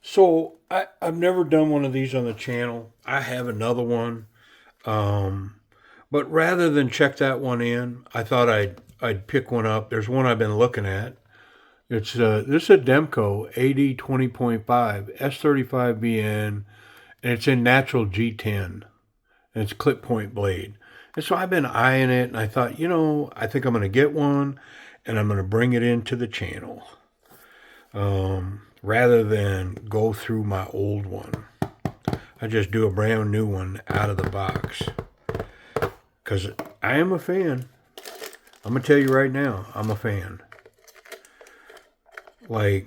So I've never done one of these on the channel. I have another one. Um, but rather than check that one in, I thought I'd pick one up. There's one I've been looking at. It's this is a Demko AD20.5 S35BN, and it's in natural G10, and it's clip point blade. And so I've been eyeing it, and I thought, I think I'm going to get one, and I'm going to bring it into the channel, rather than go through my old one. I just do a brand new one out of the box, because I am a fan. I'm going to tell you right now, I'm a fan. Like,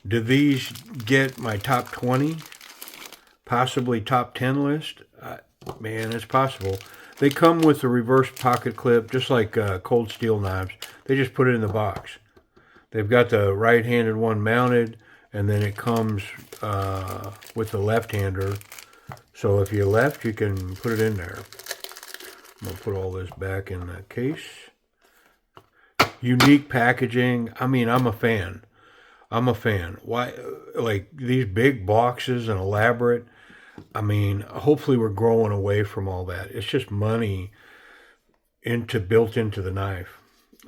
do these get my top 20? Possibly top 10 list? Man, it's possible. They come with a reverse pocket clip, just like cold steel knives. They just put it in the box. They've got the right-handed one mounted, and then it comes with the left-hander. So if you left, you can put it in there. I'm going to put all this back in the case. Unique packaging. I mean, I'm a fan. I'm a fan. Why, like these big boxes and elaborate. I mean, hopefully we're growing away from all that. It's just money built into the knife.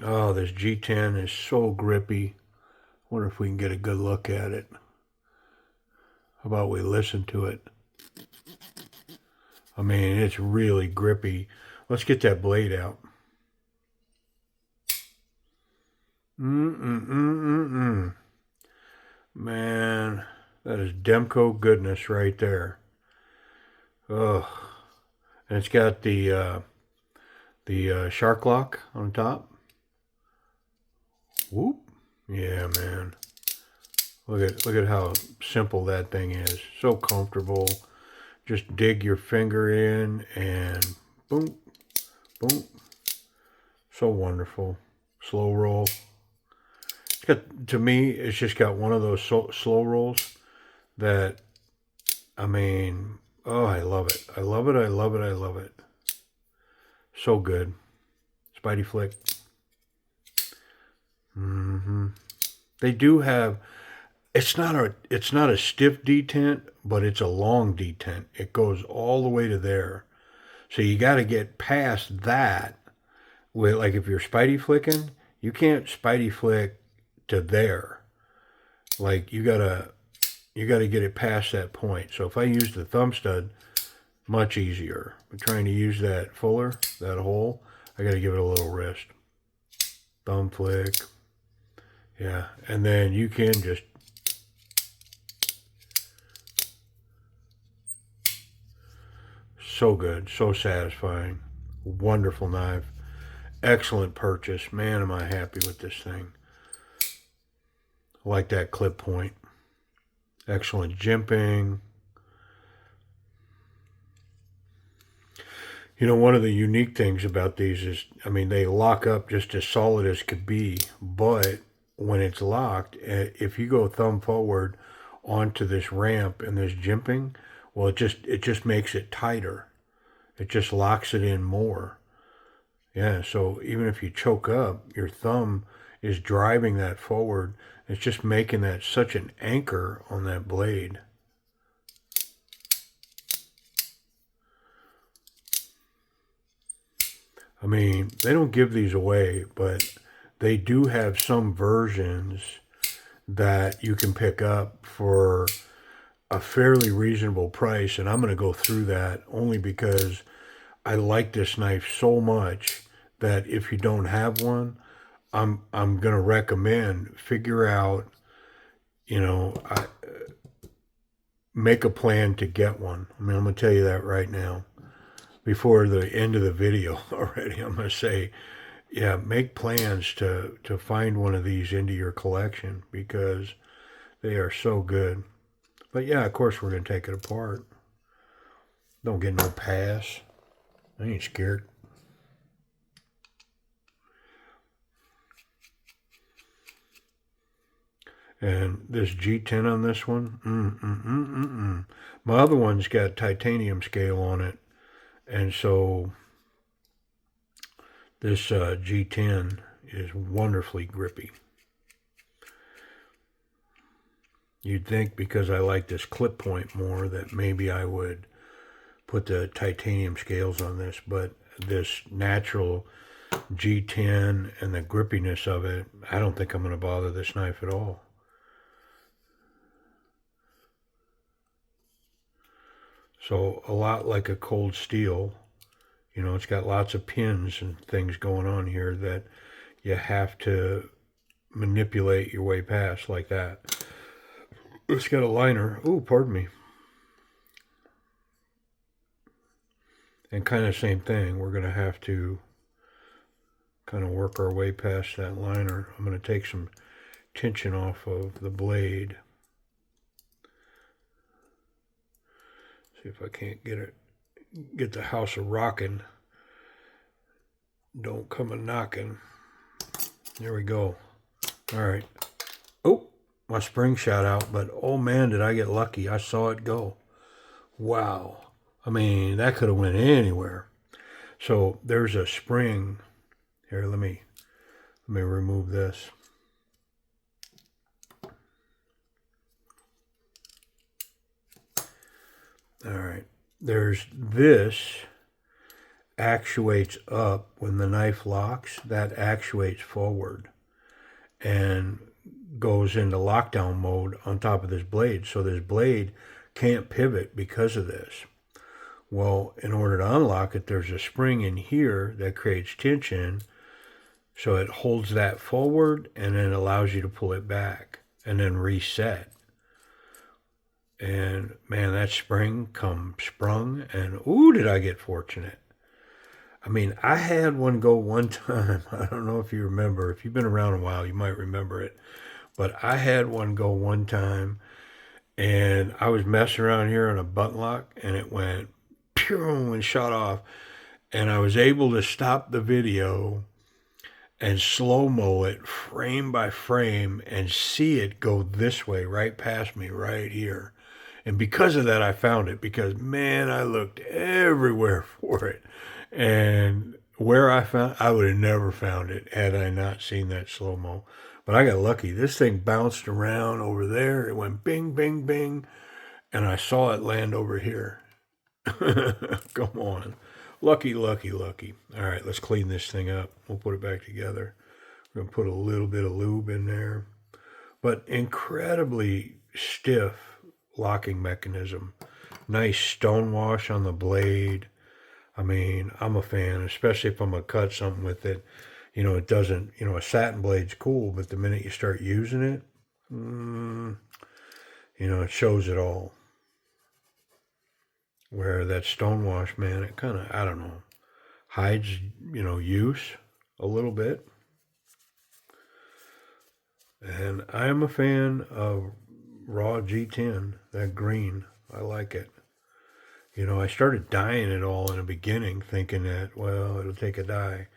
Oh, this G10 is so grippy. Wonder if we can get a good look at it. How about we listen to it? I mean, it's really grippy. Let's get that blade out. Man, that is Demko goodness right there. Ugh. And it's got the shark lock on top. Whoop. Yeah, man. Look at how simple that thing is. So comfortable. Just dig your finger in and boom, boom. So wonderful. Slow roll. It's got, to me, it's just got one of those slow rolls that, I mean, oh, I love it. I love it. I love it. I love it. So good. Spidey flick. They do have, it's not a stiff detent, but it's a long detent. It goes all the way to there. So you got to get past that. With, like, if you're Spidey flicking, you can't Spidey flick to there. Like, you gotta get it past that point. So if I use the thumb stud, much easier. But trying to use that fuller, that hole, I gotta give it a little wrist. Thumb flick. Yeah, and then you can just so good, so satisfying. Wonderful knife. Excellent purchase. Man, am I happy with this thing. I like that clip point. Excellent jimping. You know, one of the unique things about these is, I mean, they lock up just as solid as could be, but when it's locked, if you go thumb forward onto this ramp and this jimping, well, it just makes it tighter. It just locks it in more. Yeah, so even if you choke up, your thumb is driving that forward. It's just making that such an anchor on that blade. I mean, they don't give these away, but they do have some versions that you can pick up for a fairly reasonable price, and I'm going to go through that only because I like this knife so much that if you don't have one, I'm going to recommend figure out, make a plan to get one. I mean, I'm going to tell you that right now. Before the end of the video already, I'm going to say, yeah, make plans to find one of these into your collection because they are so good. But yeah, of course, we're going to take it apart. Don't get no pass. I ain't scared. And this G10 on this one, my other one's got titanium scale on it. And so this G10 is wonderfully grippy. You'd think because I like this clip point more that maybe I would put the titanium scales on this, but this natural G10 and the grippiness of it, I don't think I'm going to bother this knife at all. So a lot like a cold steel, you know, it's got lots of pins and things going on here that you have to manipulate your way past like that. It's got a liner. Oh, pardon me. And kind of same thing. We're going to have to kind of work our way past that liner. I'm going to take some tension off of the blade. See if I can't get the house a rocking. Don't come a knocking. There we go. All right. Oh, my spring shot out, but oh man, did I get lucky. I saw it go. Wow. I mean, that could have went anywhere. So there's a spring. Here, let me remove this. All right. There's this actuates up when the knife locks. That actuates forward and goes into lockdown mode on top of this blade. So this blade can't pivot because of this. Well, in order to unlock it, there's a spring in here that creates tension. So it holds that forward and then allows you to pull it back and then reset. And man, that spring sprung, and ooh, did I get fortunate. I mean, I had one go one time. I don't know if you remember. If you've been around a while, you might remember it. But I had one go one time, and I was messing around here on a button lock, and it went pew and shot off. And I was able to stop the video and slow-mo it frame by frame and see it go this way, right past me, right here. And because of that, I found it, because, man, I looked everywhere for it. And where I would have never found it had I not seen that slow-mo. But I got lucky. This thing bounced around over there. It went bing, bing, bing. And I saw it land over here. Come on. Lucky, lucky, lucky. All right, let's clean this thing up. We'll put it back together. We're going to put a little bit of lube in there. But incredibly stiff locking mechanism. Nice stone wash on the blade. I mean, I'm a fan, especially if I'm going to cut something with it. You know, it doesn't, you know, a satin blade's cool, but the minute you start using it, you know, it shows it all. Where that stone wash, man, it kind of, I don't know, hides, you know, use a little bit. And I am a fan of raw G10, that green. I like it. You know, I started dyeing it all in the beginning, thinking that, well, it'll take a dye.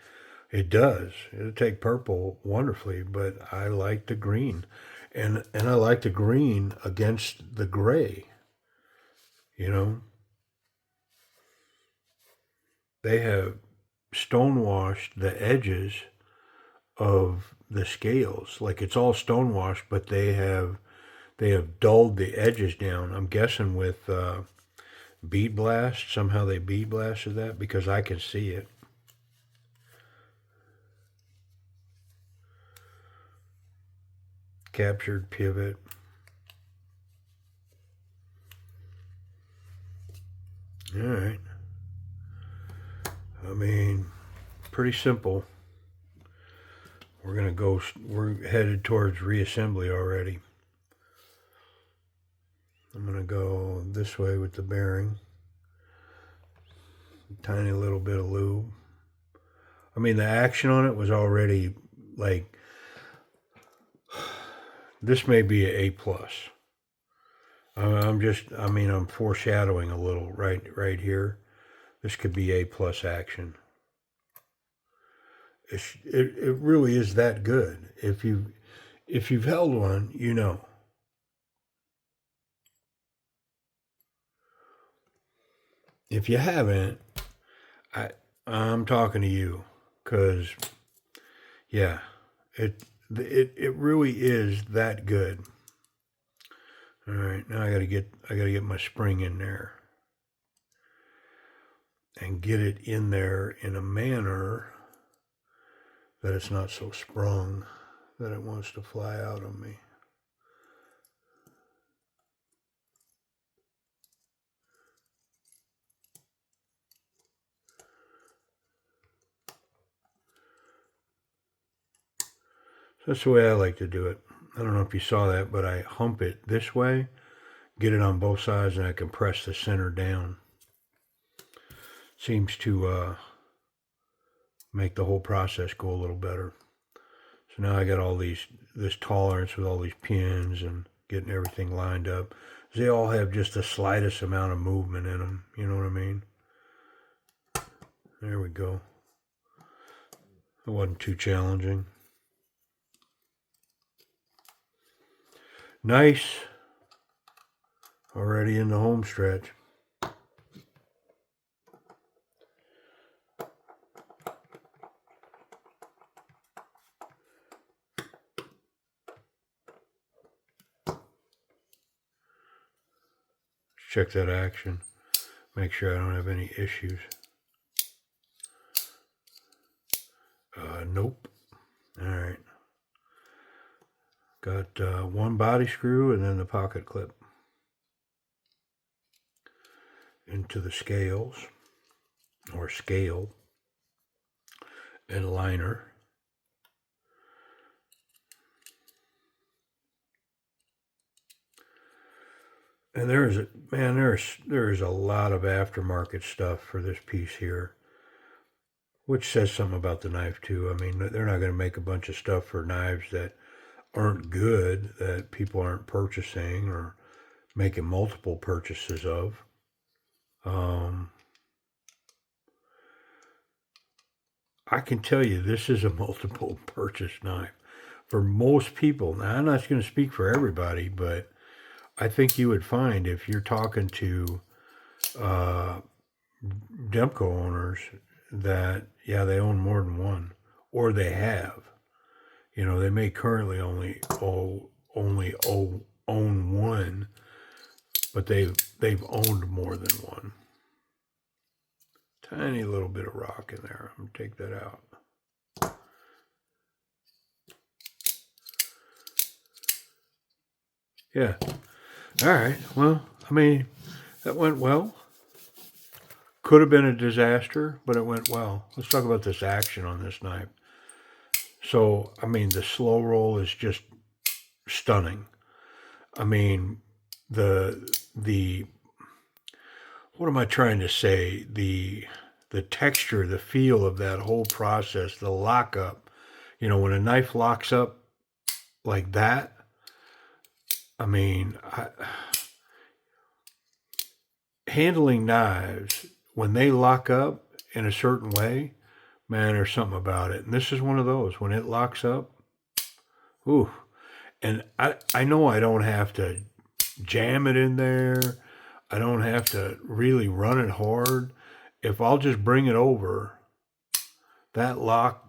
It does. It'll take purple wonderfully, but I like the green. And I like the green against the gray. You know? They have stonewashed the edges of the scales. Like it's all stonewashed, but they have dulled the edges down. I'm guessing with bead blast. Somehow they bead blasted that because I can see it. Captured pivot. All right. I mean, pretty simple. We're headed towards reassembly already. I'm going to go this way with the bearing. Tiny little bit of lube. I mean, the action on it was already like, this may be an A+. I'm foreshadowing a little right here. This could be A+ action. It really is that good. If If you've held one, you know. If you haven't, I I'm talking to you, because yeah, it really is that good. All right, now I gotta get my spring in there and get it in there in a manner that it's not so sprung that it wants to fly out on me. So that's the way I like to do it. I don't know if you saw that, but I hump it this way, get it on both sides, and I can press the center down. Seems to make the whole process go a little better. So now I got all this tolerance with all these pins and getting everything lined up. They all have just the slightest amount of movement in them. You know what I mean? There we go. It wasn't too challenging. Nice. Already in the home stretch. Check that action. Make sure I don't have any issues. Nope. All right. Got one body screw and then the pocket clip into the scales or scale and liner. And there's a lot of aftermarket stuff for this piece here, which says something about the knife too. I mean, they're not going to make a bunch of stuff for knives that aren't good, that people aren't purchasing or making multiple purchases of. I can tell you this is a multiple purchase knife for most people. Now, I'm not going to speak for everybody, but I think you would find if you're talking to uh, Demko owners that, yeah, they own more than one, or they have. You know, they may currently only own one, but they've owned more than one. Tiny little bit of rock in there. I'm gonna take that out. Yeah. All right. Well, I mean, that went well. Could have been a disaster, but it went well. Let's talk about this action on this knife. So, I mean, the slow roll is just stunning. I mean, the what am I trying to say? The texture, the feel of that whole process, the lockup. You know, when a knife locks up like that, I mean, handling knives when they lock up in a certain way, man, there's something about it. And this is one of those. When it locks up, ooh. And I know I don't have to jam it in there. I don't have to really run it hard. If I'll just bring it over, that lock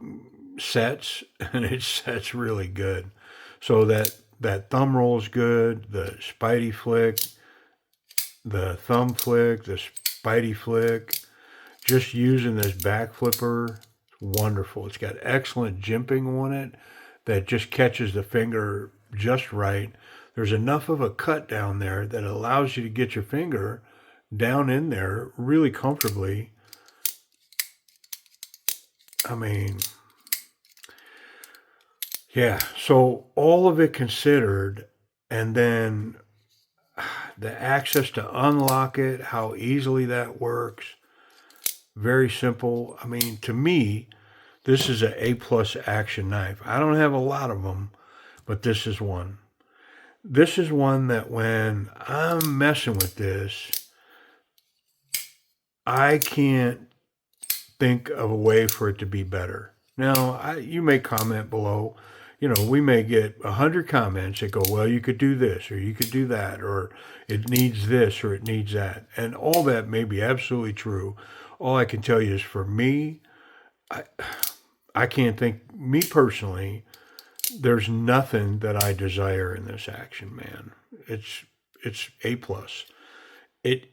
sets and it sets really good. So that thumb roll is good. The Spidey flick, the thumb flick, the Spidey flick. Just using this back flipper, wonderful. It's got excellent jimping on it that just catches the finger just right. There's enough of a cut down there that allows you to get your finger down in there really comfortably. I mean, yeah, so all of it considered, and then the access to unlock it, how easily that works. Very simple. I mean, to me, this is a A+ action knife. I don't have a lot of them, but this is one. This is one that when I'm messing with this, I can't think of a way for it to be better. Now, you may comment below, we may get 100 comments that go, well, you could do this, or you could do that, or it needs this, or it needs that. And all that may be absolutely true. All I can tell you is for me, I can't think, me personally, there's nothing that I desire in this action, man. It's A plus. It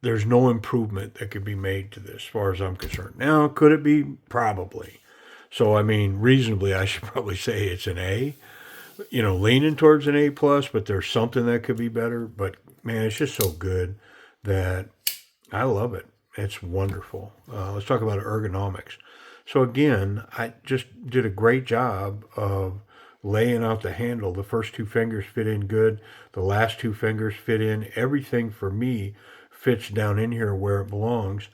There's no improvement that could be made to this as far as I'm concerned. Now, could it be? Probably. So I mean, reasonably, I should probably say it's an A. Leaning towards an A plus, but there's something that could be better. But man, it's just so good that I love it. It's wonderful. Let's talk about ergonomics. So again, I just did a great job of laying out the handle. The first two fingers fit in good. The last two fingers fit in. Everything for me fits down in here where it belongs.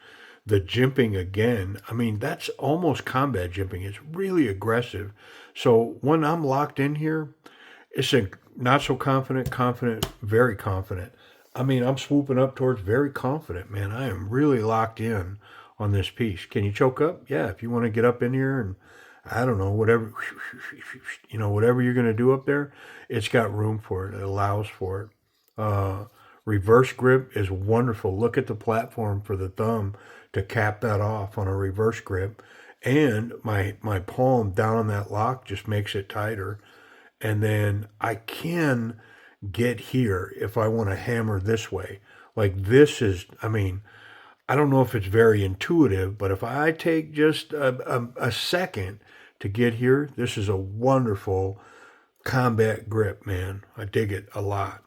The jimping again, I mean, that's almost combat jimping. It's really aggressive. So when I'm locked in here, it's a not so confident, confident, very confident. I mean, I'm swooping up towards very confident, man. I am really locked in on this piece. Can you choke up? Yeah, if you want to get up in here and I don't know, whatever, whatever you're going to do up there, it's got room for it. It allows for it. Reverse grip is wonderful. Look at the platform for the thumb to cap that off on a reverse grip. And my palm down on that lock just makes it tighter. And then I can get here if I want to hammer this way. Like this is, I mean, I don't know if it's very intuitive, but if I take just a second to get here, this is a wonderful combat grip, man. I dig it a lot.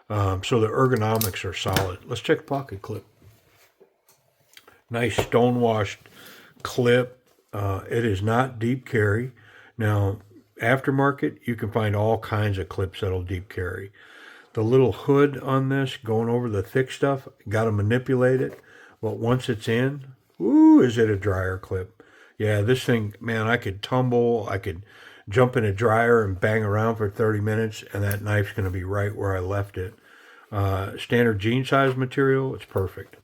So the ergonomics are solid. Let's check the pocket clip. Nice stonewashed clip. It is not deep carry. Now, aftermarket, you can find all kinds of clips that'll deep carry. The little hood on this, going over the thick stuff, got to manipulate it. But once it's in, ooh, is it a dryer clip? Yeah, this thing, man, I could tumble. I could jump in a dryer and bang around for 30 minutes, and that knife's going to be right where I left it. Standard jean size material, it's perfect.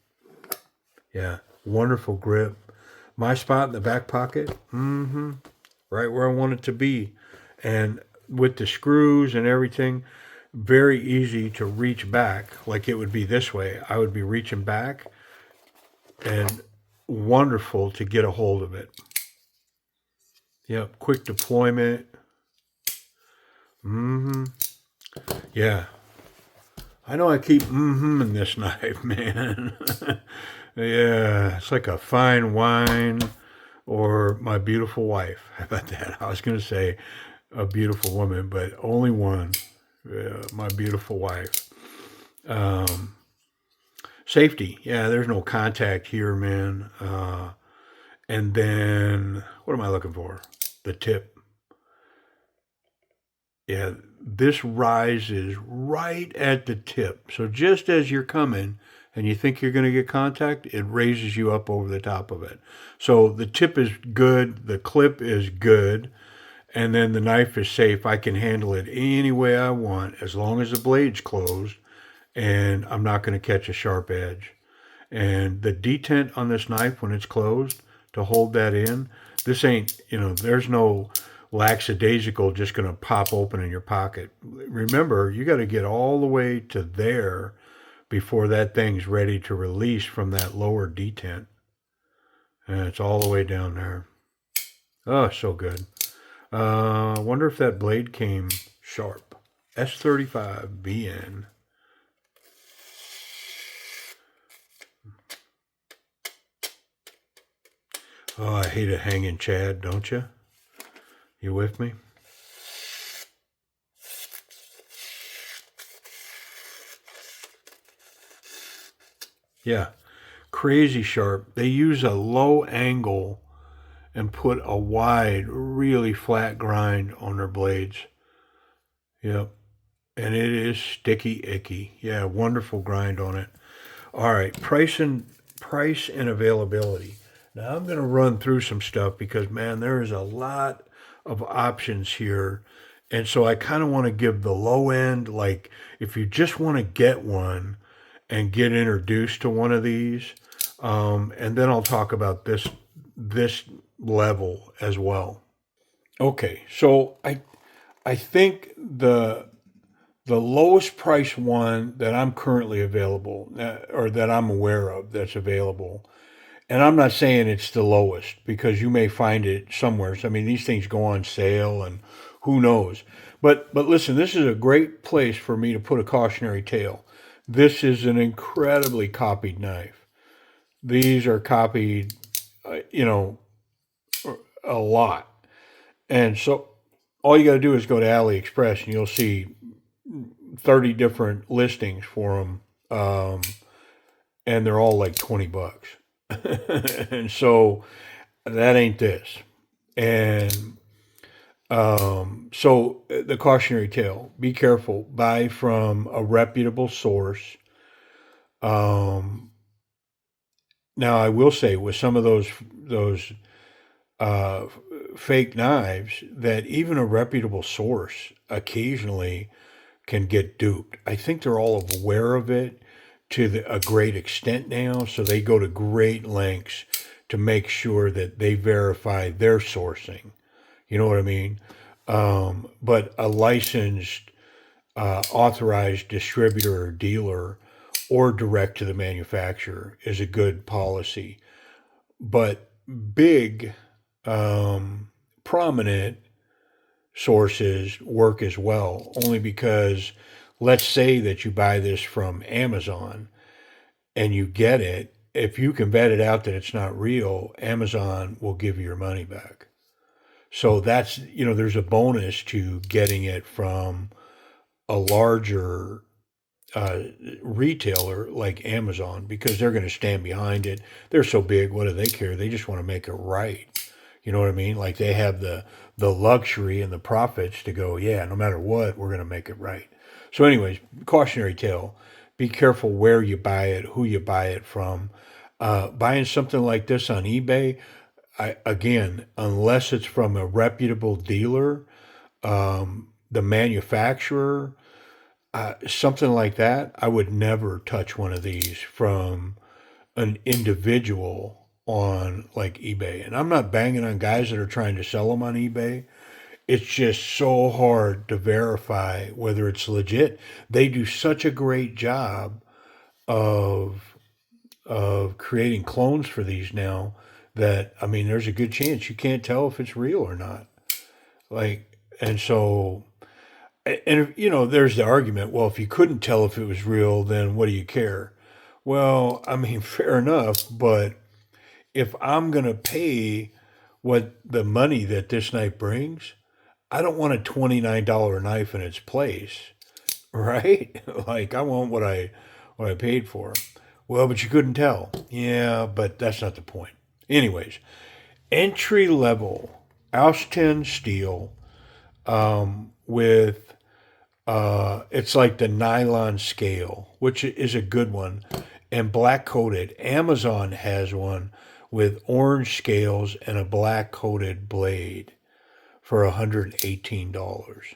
Yeah, wonderful grip. My spot in the back pocket, right where I want it to be. And with the screws and everything, very easy to reach back like it would be this way. I would be reaching back and wonderful to get a hold of it. Yep, quick deployment. Yeah. I know I keep in this knife, man. Yeah, it's like a fine wine or my beautiful wife. How about that? I was going to say a beautiful woman, but only one. My beautiful wife. Safety. Yeah, there's no contact here, man. And then, what am I looking for? The tip. Yeah, this rises right at the tip. So just as you're coming and you think you're going to get contact, it raises you up over the top of it. So the tip is good. The clip is good. And then the knife is safe. I can handle it any way I want as long as the blade's closed and I'm not going to catch a sharp edge. And the detent on this knife when it's closed to hold that in, this ain't, there's no lackadaisical just going to pop open in your pocket. Remember, you got to get all the way to there before that thing's ready to release from that lower detent. And it's all the way down there. Oh, so good. I wonder if that blade came sharp. S35BN. Oh, I hate a hanging Chad, don't you? You with me? Yeah, crazy sharp. They use a low angle and put a wide, really flat grind on their blades. Yep. And it is sticky icky. Yeah, wonderful grind on it. All right, price and availability. Now I'm going to run through some stuff because, man, there is a lot of options here. And so I kind of want to give the low end, like if you just want to get one and get introduced to one of these, and then I'll talk about this level as well. Okay, so I think the lowest price one that I'm currently available, or that I'm aware of that's available, and I'm not saying it's the lowest because you may find it somewhere. So, I mean, these things go on sale and who knows. But listen, this is a great place for me to put a cautionary tale. This is an incredibly copied knife. These are copied, you know, a lot. And so all you got to do is go to AliExpress and you'll see 30 different listings for them. And they're all like 20 bucks. And so that ain't this. And so the cautionary tale: be careful. Buy from a reputable source. Um, Now, I will say with some of those uh, fake knives, that even a reputable source occasionally can get duped. I think they're all aware of it to a great extent now, so they go to great lengths to make sure that they verify their sourcing. You know what I mean? But a licensed, authorized distributor or dealer or direct to the manufacturer is a good policy. But big, prominent sources work as well, only because let's say that you buy this from Amazon and you get it. If you can vet it out that it's not real, Amazon will give you your money back. So that's, there's a bonus to getting it from a larger uh, retailer like Amazon because they're going to stand behind it. They're so big. What do they care? They just want to make it right. You know what I mean? Like they have the luxury and the profits to go, yeah, no matter what, we're going to make it right. So, anyways, cautionary tale: be careful where you buy it, who you buy it from. Buying something like this on eBay, again, unless it's from a reputable dealer, the manufacturer, something like that, I would never touch one of these from an individual on like eBay. And I'm not banging on guys that are trying to sell them on eBay. It's just so hard to verify whether it's legit. They do such a great job of creating clones for these now that, I mean, there's a good chance you can't tell if it's real or not. Like, and so, and there's the argument, well, if you couldn't tell if it was real, then what do you care? Well, I mean, fair enough, but if I'm going to pay what the money that this knife brings, I don't want a $29 knife in its place, right? Like I want what I paid for. Well, but you couldn't tell. Yeah, but that's not the point. Anyways, entry level Austin steel, with it's like the nylon scale, which is a good one, and black coated. Amazon has one with orange scales and a black coated blade for $118.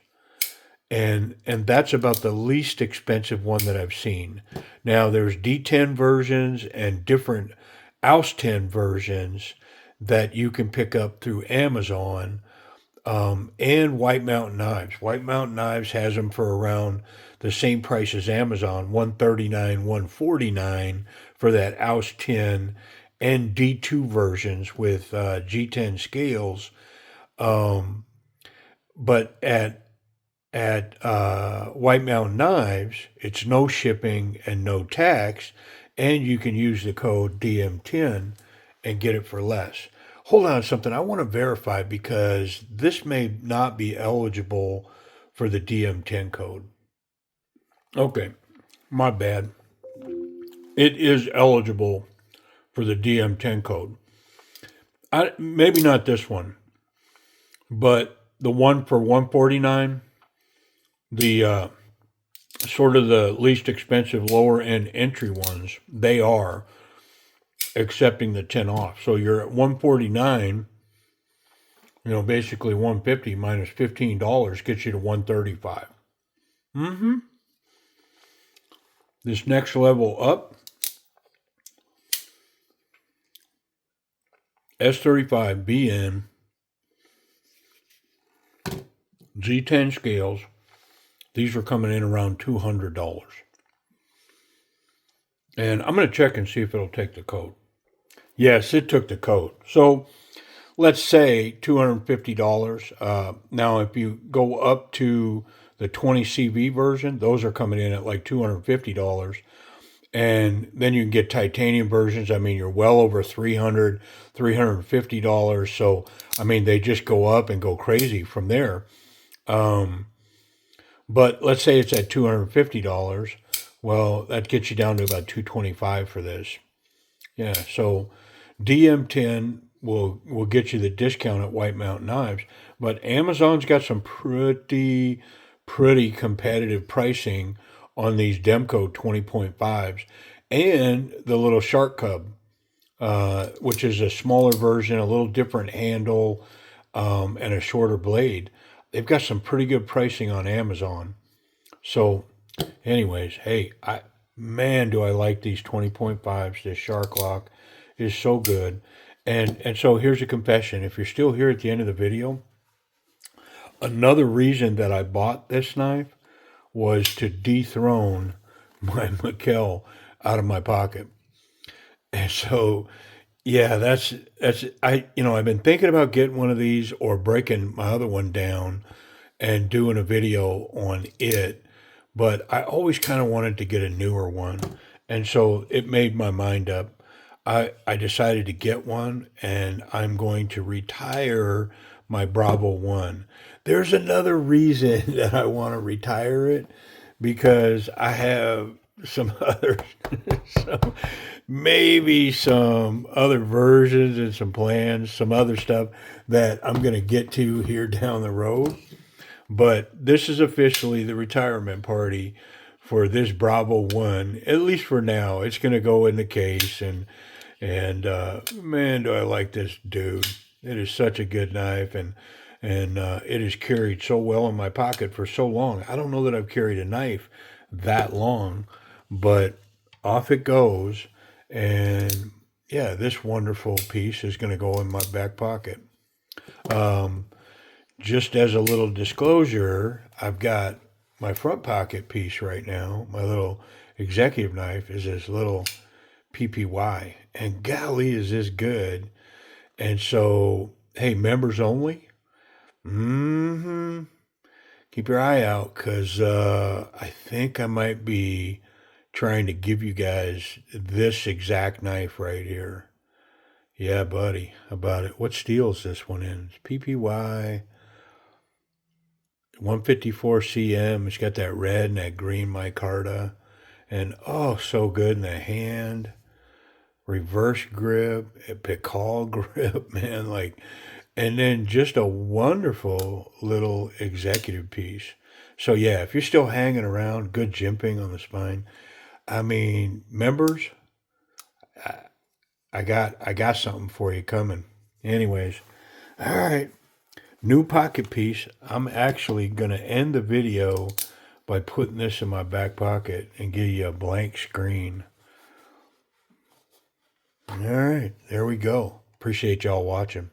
And that's about the least expensive one that I've seen. Now there's D10 versions and different AUS 10 versions that you can pick up through Amazon, and White Mountain Knives. White Mountain Knives has them for around the same price as Amazon, 139, 149 for that AUS 10 and D2 versions with G10 scales. Um, but at White Mountain Knives, it's no shipping and no tax, and you can use the code DM10 and get it for less. Hold on something. I want to verify because this may not be eligible for the DM10 code. Okay, my bad. It is eligible for the DM10 code. Maybe not this one, but the one for 149, the sort of the least expensive lower end entry ones, they are accepting the 10 off. So you're at 149, basically 150 minus $15 gets you to 135. Mm-hmm. This next level up, S35 BN Z10 scales. These were coming in around $200. And I'm going to check and see if it'll take the coat. Yes, it took the coat. So let's say $250. Now, if you go up to the 20 CV version, those are coming in at like $250. And then you can get titanium versions. I mean, you're well over $300, $350. So, I mean, they just go up and go crazy from there. But let's say it's at $250. Well, that gets you down to about $225 for this. Yeah, so DM10 will get you the discount at White Mountain Knives, but Amazon's got some pretty competitive pricing on these Demko 20.5s and the little Shark Cub, which is a smaller version, a little different handle, and a shorter blade. They've got some pretty good pricing on Amazon. So, anyways, hey, man, do I like these 20.5s. This Shark Lock is so good. And so here's a confession. If you're still here at the end of the video, another reason that I bought this knife was to dethrone my Mikkel out of my pocket. And so, yeah, that's I've been thinking about getting one of these or breaking my other one down and doing a video on it, but I always kind of wanted to get a newer one. And so it made my mind up. I decided to get one, and I'm going to retire my Bravo 1. There's another reason that I want to retire it, because I have some other, maybe some other versions and some plans, some other stuff that I'm going to get to here down the road. But this is officially the retirement party for this Bravo 1, at least for now. It's going to go in the case, and man, do I like this dude. It is such a good knife, and it is carried so well in my pocket for so long. I don't know that I've carried a knife that long, but off it goes. And yeah, this wonderful piece is going to go in my back pocket. Just as a little disclosure, I've got my front pocket piece right now. My little executive knife is this little PPY, and golly, is this good. And so, hey, members only. Keep your eye out, because I think I might be trying to give you guys this exact knife right here. Yeah, buddy, about it. What steel is this one in? It's PPY 154 CM. It's got that red and that green micarta. And oh, so good in the hand. Reverse grip, a Pikal grip, man. Like, and then just a wonderful little executive piece. So yeah, if you're still hanging around, good jimping on the spine. I mean, members, I got something for you coming. Anyways, all right. New pocket piece. I'm actually going to end the video by putting this in my back pocket and give you a blank screen. All right, there we go. Appreciate y'all watching.